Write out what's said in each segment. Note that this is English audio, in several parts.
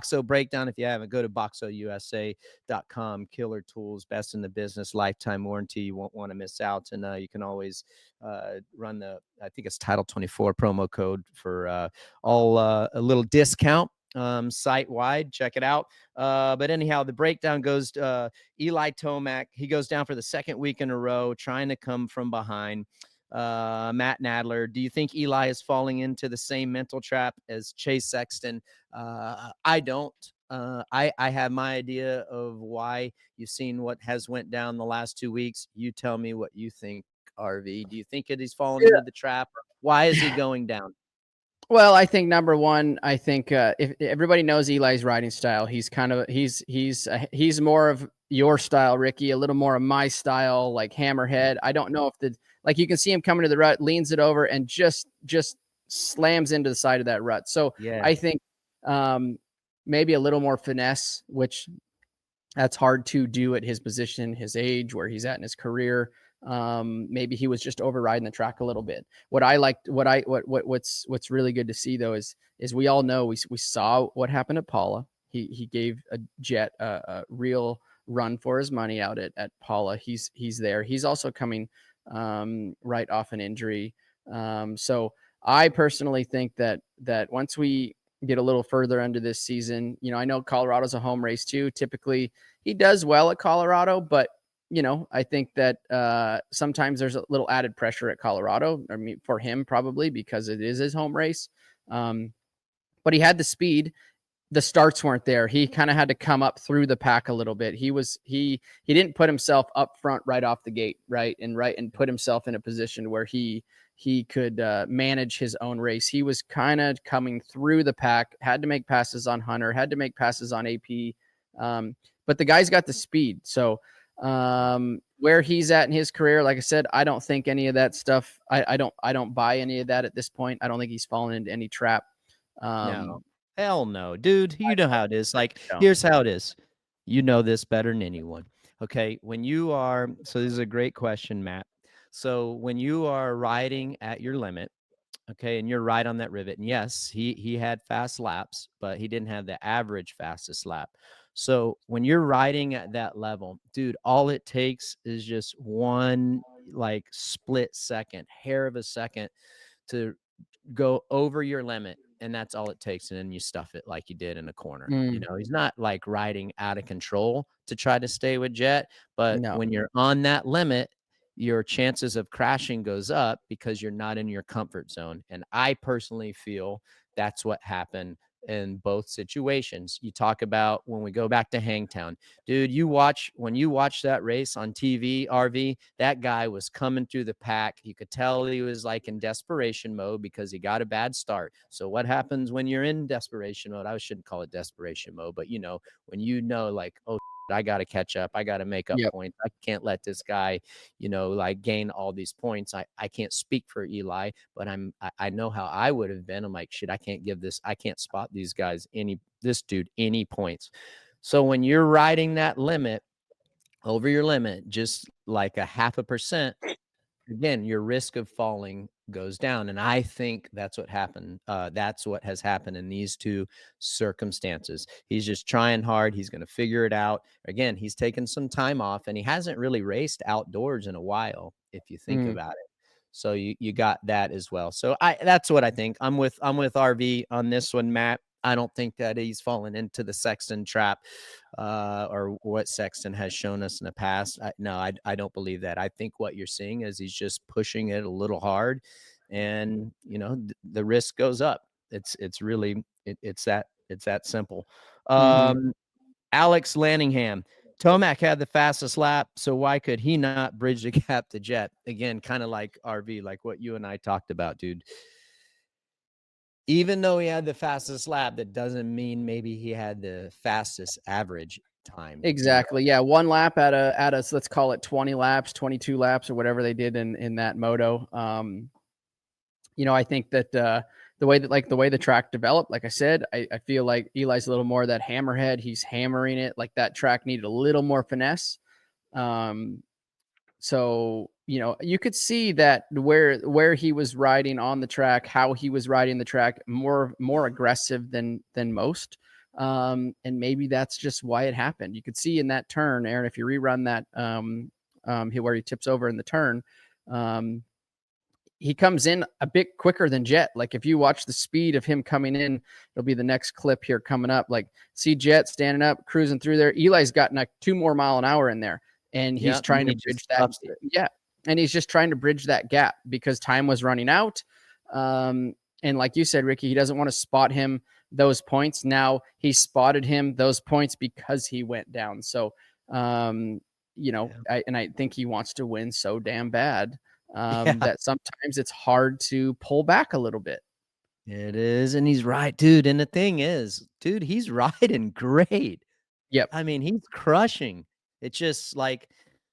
Boxo breakdown. If you haven't, go to boxousa.com. Killer tools, best in the business, lifetime warranty. You won't want to miss out. And you can always run I think it's Title 24 promo code for a little discount site wide. Check it out. But anyhow, the breakdown goes Eli Tomac. He goes down for the second week in a row, trying to come from behind. Matt Nadler, do you think Eli is falling into the same mental trap as Chase Sexton? I don't. I have my idea of why. You've seen what has went down the last 2 weeks. You tell me what you think, RV. Do you think he's fallen into the trap? Why is he going down? Well, I think number one, I think if everybody knows Eli's riding style, he's more of your style, Ricky, a little more of my style, like hammerhead. I don't know if like you can see him coming to the rut, leans it over, and just slams into the side of that rut. So yeah. I think maybe a little more finesse, which that's hard to do at his position, his age, where he's at in his career. Maybe he was just overriding the track a little bit. What's really good to see though is we all know we saw what happened at Paula. He gave a Jett a real run for his money out at Paula. He's there. He's also coming right off an injury. So I personally think that once we get a little further into this season, I know Colorado's a home race too. Typically he does well at Colorado, but I think that sometimes there's a little added pressure at Colorado. I mean, for him probably because it is his home race. But he had the speed. The starts weren't there. He kind of had to come up through the pack a little bit. He didn't put himself up front right off the gate, and put himself in a position where he could manage his own race. He was kind of coming through the pack, had to make passes on Hunter, had to make passes on AP. But the guy's got the speed. So where he's at in his career, like I said, I don't think any of that stuff. I don't buy any of that at this point. I don't think he's fallen into any trap. No, hell no, dude. You know how it is. Like, here's how it is. You know this better than anyone. Okay, so this is a great question, Matt. So when you are riding at your limit, okay, and you're right on that rivet, and yes, he had fast laps, but he didn't have the average fastest lap. So when you're riding at that level, dude, all it takes is just one like split second, hair of a second to go over your limit. And that's all it takes. And then you stuff it like you did in a corner. He's not like riding out of control to try to stay with Jett. But when you're on that limit, your chances of crashing goes up because you're not in your comfort zone. And I personally feel that's what happened in both situations. You talk about when we go back to Hangtown, dude, when you watch that race on TV, RV, that guy was coming through the pack. You could tell he was like in desperation mode because he got a bad start. So what happens when you're in desperation mode? I shouldn't call it desperation mode, but when like, oh, I got to catch up. I got to make up points. I can't let this guy, like gain all these points. I can't speak for Eli, but I know how I would have been. I'm like, shit, I can't spot these guys this dude any points. So when you're riding that limit over your limit, just like a 0.5%, again, your risk of falling goes down. And I think that's what happened. That's what has happened in these two circumstances. He's just trying hard. He's going to figure it out. Again, he's taken some time off and he hasn't really raced outdoors in a while, if you think about it. So you got that as well. So that's what I think. I'm with RV on this one, Matt. I don't think that he's fallen into the Sexton trap or what Sexton has shown us in the past. I don't believe that. I think what you're seeing is he's just pushing it a little hard and, the risk goes up. It's that simple. Alex Lanningham. Tomac had the fastest lap, so why could he not bridge the gap to Jett? Again, kind of like RV, like what you and I talked about, dude. Even though he had the fastest lap, that doesn't mean maybe he had the fastest average time. Exactly. Yeah. One lap at a, let's call it 20 laps, 22 laps or whatever they did in that moto. I think that the way the track developed, like I said, I feel like Eli's a little more of that hammerhead. He's hammering it. Like that track needed a little more finesse. So, you could see that where he was riding on the track, how he was riding the track, more aggressive than most. And maybe that's just why it happened. You could see in that turn, Aaron, if you rerun that where he tips over in the turn, he comes in a bit quicker than Jett. Like if you watch the speed of him coming in, it'll be the next clip here coming up. Like see Jett standing up, cruising through there. Eli's gotten like 2 more mile an hour in there, and he's trying to bridge that. Yeah. And he's just trying to bridge that gap because time was running out. And like you said, Ricky, he doesn't want to spot him those points. Now he spotted him those points because he went down. So, you know, I think he wants to win so damn bad that sometimes it's hard to pull back a little bit. It is, and he's right, dude. And the thing is, dude, he's riding great. Yep. I mean, he's crushing. It's just like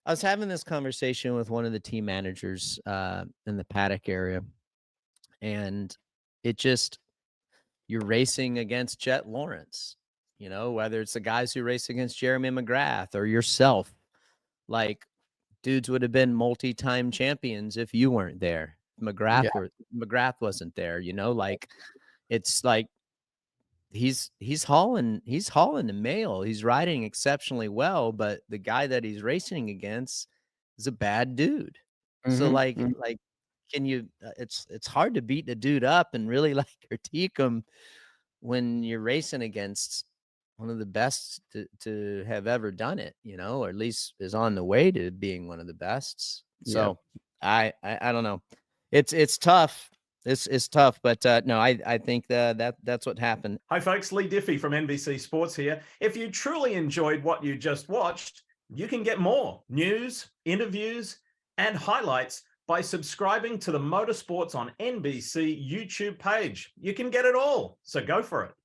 I was having this conversation with one of the team managers in the paddock area, and it just you're racing against Jett Lawrence, you know, whether it's the guys who race against Jeremy McGrath or yourself. Like, dudes would have been multi-time champions if you weren't there. McGrath wasn't there, you know, like it's like he's hauling the mail. He's riding exceptionally well, but the guy that he's racing against is a bad dude. So like can you it's hard to beat the dude up and really like critique him when you're racing against one of the best to have ever done it, you know, or at least is on the way to being one of the best. So I don't know. It's tough. It's tough, but no, I think that's what happened. Hi folks, Lee Diffie from NBC Sports here. If you truly enjoyed what you just watched, you can get more news, interviews, and highlights by subscribing to the Motorsports on NBC YouTube page. You can get it all, so go for it.